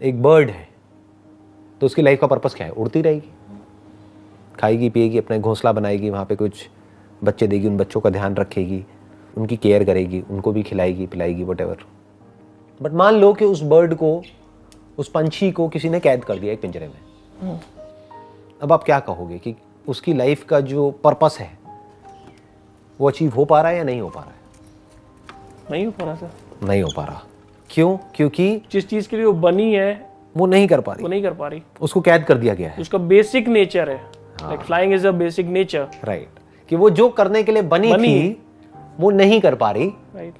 एक बर्ड है तो उसकी लाइफ का पर्पस क्या है? उड़ती रहेगी, खाएगी पिएगी, अपना घोंसला बनाएगी, वहाँ पे कुछ बच्चे देगी, उन बच्चों का ध्यान रखेगी, उनकी केयर करेगी, उनको भी खिलाएगी पिलाएगी व्हाटएवर। बट मान लो कि उस बर्ड को, उस पंछी को किसी ने कैद कर दिया एक पिंजरे में। अब आप क्या कहोगे कि उसकी लाइफ का जो पर्पस है वो अचीव हो पा रहा है या नहीं हो पा रहा है? नहीं हो पा रहा सर। नहीं हो पा रहा। क्यों? क्योंकि जिस चीज के लिए वो बनी है वो नहीं कर पा रही, वो नहीं कर पा रही। उसको कैद कर दिया गया है। उसका बेसिक नेचर है, like flying is a basic nature. Right, कि वो जो करने के लिए बनी थी वो नहीं कर पा रही, राइट,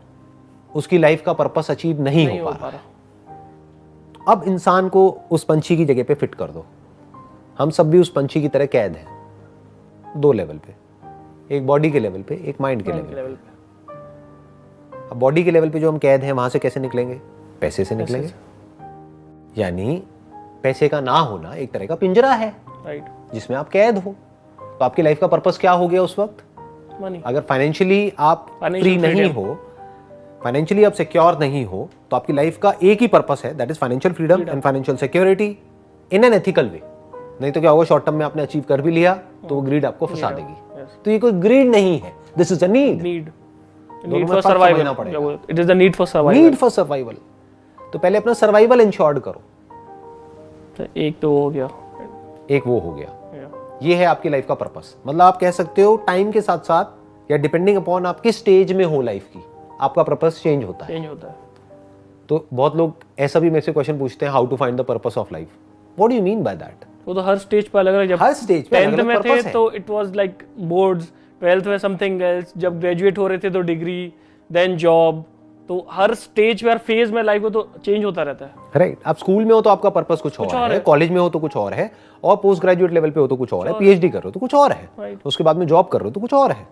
उसकी लाइफ का पर्पस अचीव नहीं हो पा रहा। अब इंसान को उस पंछी की जगह पे फिट कर दो। हम सब भी उस पंछी की तरह कैद हैं, दो लेवल पे, एक बॉडी के लेवल पे, एक माइंड के लेवल पे। अब बॉडी के लेवल पे जो हम कैद हैं वहां से कैसे निकलेंगे? पैसे से निकलेंगे। यानी पैसे का ना होना एक तरह का पिंजरा है, राइट, जिसमें आप कैद हो। तो आपकी लाइफ का पर्पस क्या हो गया उस वक्त? मनी। अगर फाइनेंशियली आप फ्री नहीं हो, फाइनेंशियली आप सिक्योर नहीं हो, तो आपकी लाइफ का एक ही पर्पस है, that is financial freedom and financial security in an ethical way. नहीं तो क्या होगा, शॉर्ट टर्म में आपने अचीव कर भी लिया तो वो ग्रीड आपको फंसा देगी। तो ये कोई ग्रीड नहीं है, this is a need. Need for survival. It is the need for survival. Need for survival. तो पहले अपना सर्वाइवल इंश्योर्ड करो। तो एक तो हो गया, एक वो हो गया। ये है आपकी लाइफ का पर्पस। मतलब आप कह सकते हो टाइम के साथ साथ या डिपेंडिंग अपॉन आप किस स्टेज में हो लाइफ की, आपका पर्पस चेंज होता है। तो बहुत लोग ऐसा भी मेरे से क्वेश्चन पूछते हैं, how to find the purpose of life. What do you mean by that? वो तो हर स्टेज पे अलग अलग। जब हर स्टेज पे अलग-अलग में पर्पस थे है। तो it was like boards, 12th में समथिंग एल्स, जब ग्रेजुएट हो रहे थे तो डिग्री, देन जॉब। तो हर स्टेज पे, हर फेज में लाइफ को तो चेंज होता रहता है। राइट, आप स्कूल में हो तो आपका पर्पस कुछ और है, कॉलेज में हो तो कुछ और है, और पोस्ट ग्रेजुएट लेवल पे हो तो कुछ और है, पीएचडी कर रहे हो तो कुछ और है, उसके बाद में जॉब कर रहे हो तो कुछ और है।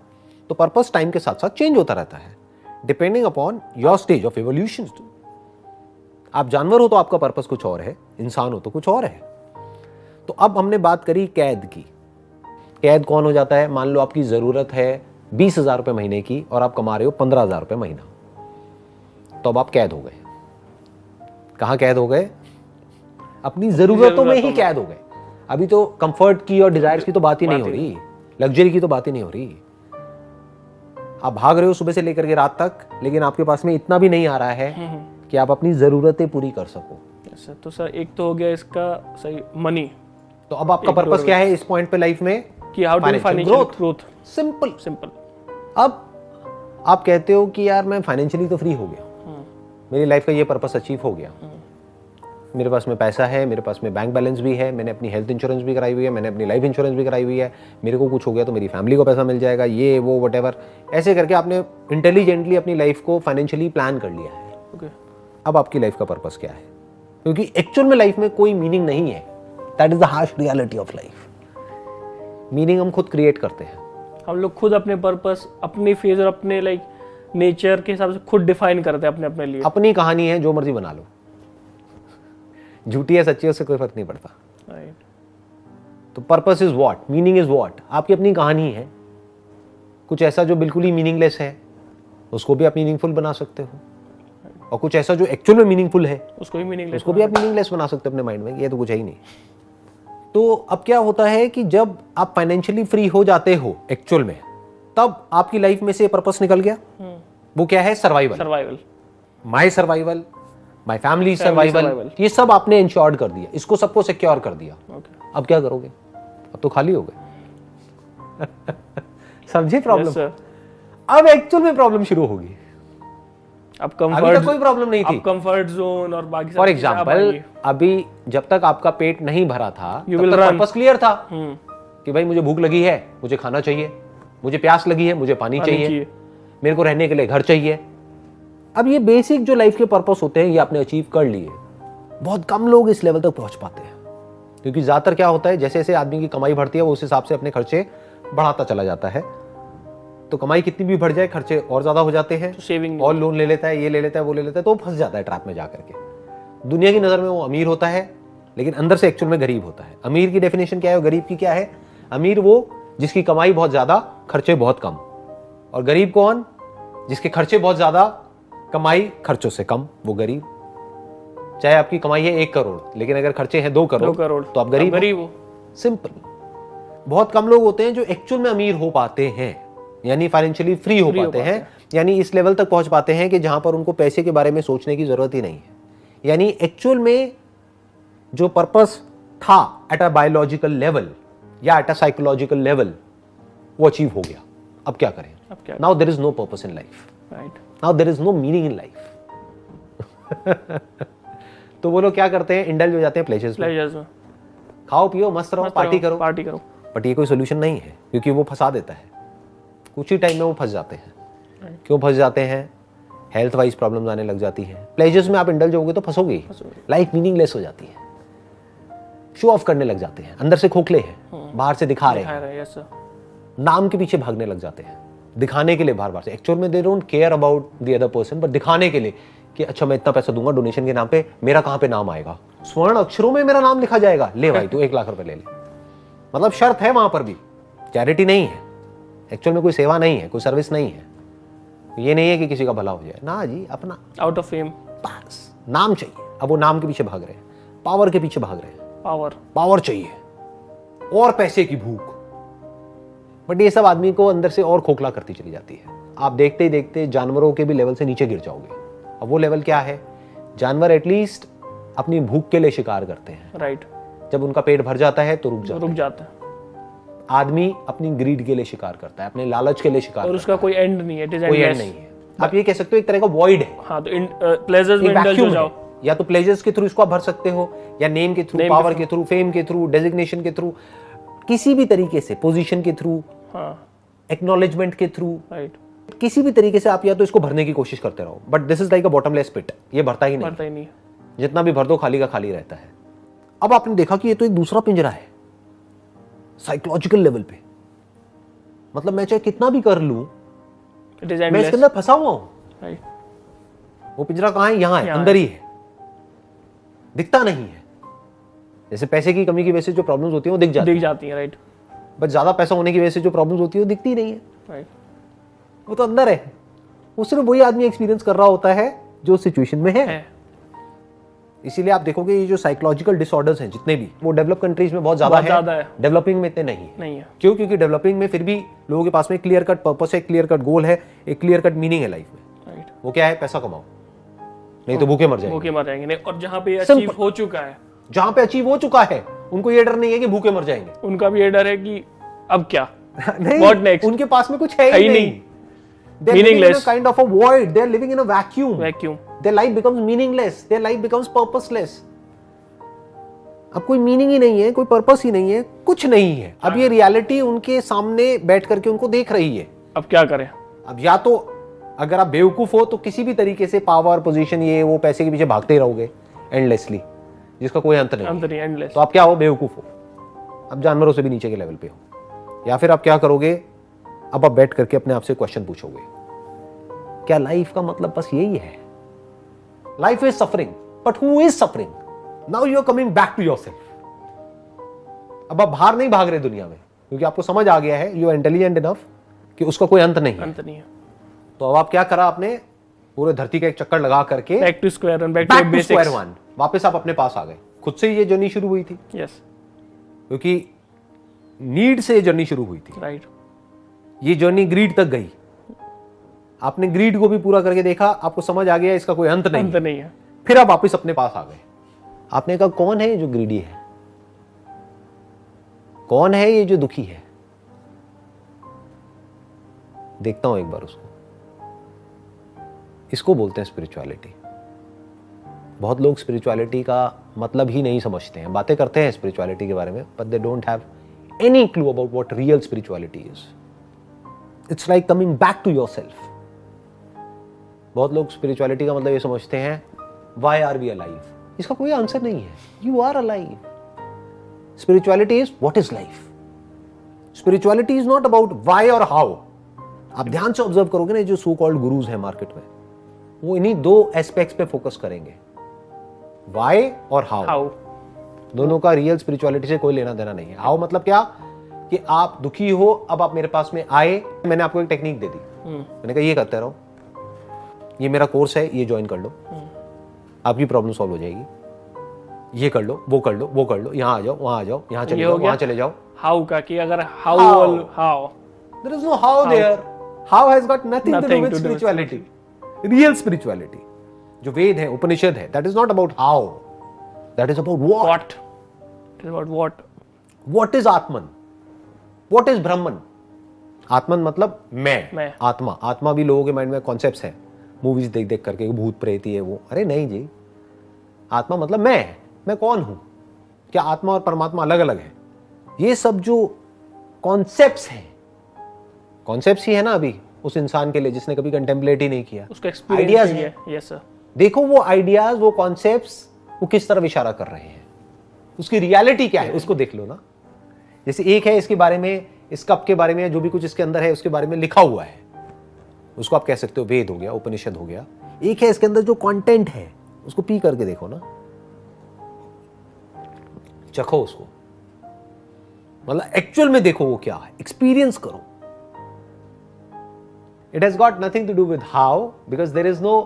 तो पर्पस टाइम के साथ साथ चेंज होता रहता है, depending upon your stage of evolution. आप जानवर हो तो आपका पर्पस कुछ और है, इंसान हो तो कुछ और है। तो अब हमने बात करी कैद की। कैद कौन हो जाता है? मान लो आपकी जरूरत है 20,000 रुपए महीने की और आप कमा रहे हो 15,000 रुपए महीना, तो अब आप कैद हो गए। कहां कैद हो गए? अपनी जरूरतों में ही कैद हो गए। अभी तो कंफर्ट की और डिजायर्स की तो बात ही नहीं हो रही, लग्जरी की तो बात ही नहीं हो रही। आप भाग रहे हो सुबह से लेकर के रात तक, लेकिन आपके पास में इतना भी नहीं आ रहा है कि आप अपनी जरूरतें पूरी कर सको। तो सर एक तो हो गया इसका सही, मनी। तो अब आपका पर्पस क्या है इस पॉइंट पे लाइफ में? कि how to financial growth. Simple. अब आप कहते हो कि यार मैं फाइनेंशियली तो फ्री हो गया, मेरी लाइफ का ये पर्पस अचीव हो गया, मेरे पास में पैसा है, मेरे पास में बैंक बैलेंस भी है, मैंने अपनी हेल्थ इंश्योरेंस भी कराई हुई है, मैंने अपनी लाइफ इंश्योरेंस भी कराई हुई है, मेरे को कुछ हो गया तो मेरी फैमिली को पैसा मिल जाएगा, ये वो व्हाटएवर। ऐसे करके आपने इंटेलिजेंटली अपनी लाइफ को फाइनेंशियली प्लान कर लिया है। अब आपकी लाइफ का पर्पस क्या है? क्योंकि एक्चुअल में लाइफ में कोई मीनिंग नहीं है। That is the harsh reality of life. Meaning हम खुद क्रिएट करते हैं। हम लोग खुद अपने पर्पस, अपनी फेज और अपने लाइक नेचर के हिसाब से खुद डिफाइन करते हैं अपने लिए। अपनी कहानी है, जो मर्जी बना लो, झूठी है सच्ची है उससे कोई फर्क नहीं पड़ता। राइट। तो purpose is what, meaning is what. आपकी अपनी कहानी है। कुछ ऐसा जो बिल्कुल ही मीनिंगलेस है उसको भी आप मीनिंगफुल बना सकते हो, और कुछ ऐसा जो एक्चुअल में मीनिंगफुल है उसको भी आप मीनिंगलेस बना सकते हो अपने माइंड में। ये तो कुछ है ही नहीं। तो अब क्या होता है कि जब आप फाइनेंशियली फ्री हो जाते हो एक्चुअल में, तब आपकी लाइफ में से पर्पस निकल गया। वो क्या है? Survival. My survival, my family survival, ये सब आपने इंश्योर्ड कर दिया, इसको सबको सिक्योर कर दिया। अब क्या करोगे? अब तो खाली हो गए। समझे प्रॉब्लम? अब एक्चुअल में प्रॉब्लम शुरू होगी। अब कंफर्ट, अभी तक कोई प्रॉब्लम नहीं थी। अब कंफर्ट जोन और बाकी फॉर एग्जांपल, अभी जब तक आपका पेट नहीं भरा था तब तक पर्पस क्लियर था कि भाई मुझे भूख लगी है, मुझे खाना चाहिए, मुझे प्यास लगी है, मुझे पानी चाहिए, मेरे को रहने के लिए घर चाहिए। अब ये बेसिक जो लाइफ के पर्पस होते हैं ये आपने अचीव कर लिए। बहुत कम लोग इस लेवल तक पहुंच पाते हैं, क्योंकि ज्यादातर क्या होता है, जैसे जैसे आदमी की कमाई बढ़ती है वो उस हिसाब से अपने खर्चे बढ़ाता चला जाता है। तो कमाई कितनी भी बढ़ जाए खर्चे और ज्यादा हो जाते हैं, सेविंग और लोन ले लेता है, ये ले लेता है, वो ले लेता है, तो फंस जाता है ट्रैप में जाकर के। दुनिया की नजर में वो अमीर होता है, लेकिन अंदर से एक्चुअल में गरीब होता है। अमीर की डेफिनेशन क्या है और गरीब की क्या है? अमीर वो जिसकी कमाई बहुत ज्यादा, खर्चे बहुत कम। और गरीब कौन? जिसके खर्चे बहुत ज्यादा, कमाई खर्चों से कम, वो गरीब। चाहे आपकी कमाई है 1 करोड़, लेकिन अगर खर्चे हैं 2 करोड़ तो आप गरीब हो। सिंपल। बहुत कम लोग होते हैं जो एक्चुअल में अमीर हो पाते हैं, यानी फाइनेंशियली फ्री हो पाते हैं, यानी इस लेवल तक पहुंच पाते हैं कि जहां पर उनको पैसे के बारे में सोचने की जरूरत ही नहीं है। यानी एक्चुअल में जो पर्पस था एट अ बायोलॉजिकल लेवल या एट अ साइकोलॉजिकल लेवल, वो अचीव हो गया। अब क्या करें? Now there is no purpose in life, now there is no meaning in life. तो वो लोग क्या करते हैं? इंडल्ज हो जाते हैं प्लेजर्स में। खाओ पियो, मस्त रहो, पार्टी करो। बट ये कोई सोल्यूशन नहीं है, क्योंकि वो फंसा देता है। कुछ ही टाइम में वो फंस जाते हैं। क्यों फंस जाते हैं? हेल्थ वाइज प्रॉब्लम्स आने लग जाती हैं। प्लेजर्स में आप इंडल्ज होगे तो फंसोगे। लाइफ मीनिंगलेस हो जाती है। शो ऑफ करने लग जाते हैं, अंदर से खोखले हैं, बाहर से दिखा रहे हैं, नाम के पीछे भागने लग जाते हैं, दिखाने के लिए बार बार से। एक्चुअल में they don't care about the other person, but दिखाने के लिए कि अच्छा मैं इतना पैसा दूंगा डोनेशन के नाम पे, मेरा कहां पे नाम आएगा, स्वर्ण अक्षरों में मेरा नाम लिखा जाएगा, ले भाई तू 1 लाख रुपए ले ले। मतलब शर्त है वहां पर भी, चैरिटी नहीं है, एक्चुअल में कोई सेवा नहीं है, कोई सर्विस नहीं है। ये नहीं है कि किसी का भला हो जाए ना जी, अपना आउट ऑफ फेम, बस नाम चाहिए। अब वो नाम के पीछे भाग रहे हैं, पावर के पीछे भाग रहे हैं, पावर चाहिए और पैसे की भूख। बट ये सब आदमी को अंदर से और खोखला करती चली जाती है। आप देखते ही देखते जानवरों के भी लेवल से नीचे गिर जाओगे। अब वो लेवल क्या है? जानवर एटलीस्ट अपनी भूख के लिए शिकार करते हैं, राइट। जब उनका पेट भर जाता है तो रुक जाता है। आदमी अपनी ग्रीड के लिए शिकार करता है, अपने लालच के लिए शिकार, और उसका कोई एंड नहीं है, कोई एंड नहीं है। आप ये कह सकते हो एक तरह का वॉइड है। हाँ, तो प्लेजर्स में इंडल्ज हो जाओ। या तो प्लेजर्स के थ्रू इसको आप भर सकते हो, या नेम के थ्रू, पावर के थ्रू, फेम के थ्रू, डेजिग्नेशन के थ्रू, किसी भी तरीके से, पोजीशन के थ्रू, एक्नॉलेजमेंट के थ्रू, किसी भी तरीके से आप या तो इसको भरने की कोशिश करते रहो। But this is like a bottomless pit, ये भरता ही नहीं। जितना भी भर दो खाली का खाली रहता है। अब आपने देखा कि ये तो एक दूसरा पिंजरा है साइकोलॉजिकल लेवल पे। मतलब मैं चाहे कितना भी कर लूं, मैं इसके अंदर फंसा हुआ हूं। वो पिंजरा कहां है? यहां है, अंदर ही है, दिखता नहीं है। जैसे पैसे की कमी की वजह से जो प्रॉब्लम्स होती है वो दिख जाती है, राइट। बट ज्यादा पैसा होने की वजह से जो प्रॉब्लम्स होती है वो दिखती नहीं है, राइट। वो तो अंदर है। वो सिर्फ वही आदमी एक्सपीरियंस कर रहा होता है जो सिचुएशन में है। इसीलिए आप देखोगे ये जो साइकोलॉजिकल डिसऑर्डर्स हैं जितने भी, वो डेवलप कंट्रीज में बहुत ज्यादा है, डेवलपिंग में इतने नहीं है। क्यों? क्योंकि डेवलपिंग में फिर भी लोगों के पास में क्लियर कट पर्पस है, क्लियर कट गोल है, एक क्लियर कट मीनिंग है लाइफ में। राइट। वो क्या है? पैसा कमाओ, नहीं तो भूखे मर जाएंगे। नहीं, और जहां पे अचीव हो चुका है, उनको ये डर नहीं है कि भूखे मर जाएंगे। उनका भी ये डर है कि अब क्या, नहीं, व्हाट नेक्स्ट। उनके पास में कुछ है ही नहीं। They're living in a kind of a void. They're living in a vacuum. Their life becomes meaningless. Their life becomes purposeless. अब कोई मीनिंग ही नहीं है, कोई पर्पस ही नहीं है, कुछ नहीं है। अब ये रियलिटी उनके सामने बैठ करके उनको देख रही है। अब क्या करें? अब या तो अगर आप बेवकूफ हो तो किसी भी तरीके से पावर, पोजीशन, ये वो, पैसे के पीछे भागते ही रहोगे एंडलेसली, जिसका कोई अंत नहीं, एंडलेस। तो आप क्या हो? बेवकूफ हो। अब जानवरों से भी नीचे के लेवल पे हो। या फिर आप क्या करोगे? अब आप बैठ करके अपने आप से क्वेश्चन पूछोगे, क्या लाइफ का मतलब बस यही है? Life is suffering, but who is suffering? Now you are coming back to yourself. अब आप बाहर नहीं भाग रहे दुनिया में, क्योंकि आपको समझ आ गया है, यू आर इंटेलिजेंट इनफ कि उसका कोई अंत नहीं है। तो अब आप क्या करा? आपने पूरे धरती का एक चक्कर लगा करके बैक टू स्क्वायर वन, वापस आप अपने पास आ गए। खुद से ये जर्नी शुरू हुई थी, क्योंकि नीड से जर्नी शुरू हुई थी, राइट। ये जर्नी ग्रीड तक गई, आपने ग्रीड को भी पूरा करके देखा, आपको समझ आ गया इसका कोई अंत नहीं है। फिर आप वापस अपने पास आ गए। आपने कहा कौन है ये जो ग्रीडी है? कौन है ये जो दुखी है? देखता हूं एक बार उसको। इसको बोलते हैं स्पिरिचुअलिटी। बहुत लोग स्पिरिचुअलिटी का मतलब ही नहीं समझते हैं, बातें करते हैं स्पिरिचुअलिटी के बारे में, but they don't have any clue about what real spirituality is. It's like coming back to yourself. बहुत लोग स्पिरिचुअलिटी का मतलब ये समझते हैं, व्हाई आर वी अलाइव? इसका कोई आंसर नहीं है। You are alive. Spirituality is what is life. Spirituality is not about why और हाउ। आप ध्यान से ऑब्जर्व करोगे ना, जो सो कॉल्ड गुरुज हैं मार्केट में, वो इन्हीं दो एस्पेक्ट्स पे फोकस करेंगे, व्हाई और हाउ। दोनों का रियल स्पिरिचुअलिटी से कोई लेना देना नहीं है। हाउ मतलब क्या? कि आप दुखी हो, अब आप मेरे पास में आए, मैंने आपको एक टेक्निक दे दी, मैंने कहा ये करते रहो, ये मेरा कोर्स है, ये ज्वाइन कर लो, आपकी प्रॉब्लम सॉल्व हो जाएगी। ये कर लो, वो कर लो, वो कर लो, यहाँ आ जाओ, वहाँ आ जाओ, यहाँ चले ये जाओ, हो गया। वहाँ चले जाओ। हाउ का कि अगर How? How There is no how there. How has got nothing to do Nothing with to do with spirituality. Real spirituality. जो वेद है, उपनिषद है, that is not about how. That is about what. What it is about what What is Atman? What is Brahman? आत्मन मतलब मैं, आत्मा। आत्मा भी लोगों के माइंड में कॉन्सेप्ट्स हैं, मूवीज देख देख करके, भूत प्रेत ये वो। अरे नहीं जी, आत्मा मतलब मैं कौन हूं? क्या आत्मा और परमात्मा अलग अलग है? ये सब जो कॉन्सेप्ट्स हैं, कॉन्सेप्ट्स ही है ना अभी उस इंसान के लिए जिसने कभी कंटेम्पलेट ही नहीं किया। उसका एक्सपीरियंस नहीं है। Yes sir. देखो वो आइडियाज, वो कॉन्सेप्ट्स, वो किस तरफ इशारा कर रहे हैं, उसकी रियलिटी क्या है उसको देख लो ना। जैसे एक है इसके बारे में, इस कप के बारे में, जो भी कुछ इसके अंदर है उसके बारे में लिखा हुआ है, उसको आप कह सकते हो वेद हो गया, उपनिषद हो गया। एक है इसके अंदर जो कंटेंट है, उसको पी करके देखो ना, चखो उसको, मतलब एक्चुअल में देखो वो क्या है, एक्सपीरियंस करो। It has got nothing to do with how, because there is no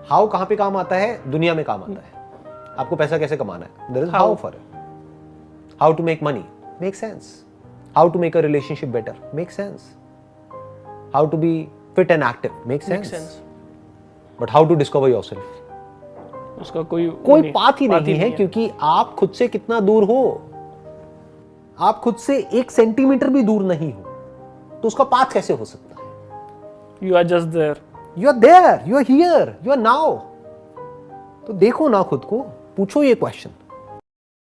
how. कहां पे काम आता है? दुनिया में काम आता है। आपको पैसा कैसे कमाना है, there is how for it. How to make money, make sense. How to make a relationship better, make sense. How to be fit and active, make sense. But how to discover yourself, उसका कोई बात ही नहीं है, क्योंकि आप खुद से कितना दूर हो। आप खुद से 1 सेंटीमीटर भी दूर नहीं हो, तो उसका पाथ कैसे हो सकता है? You are just there, you are there, you are here, you are now. तो देखो ना खुद को, पूछो ये क्वेश्चन।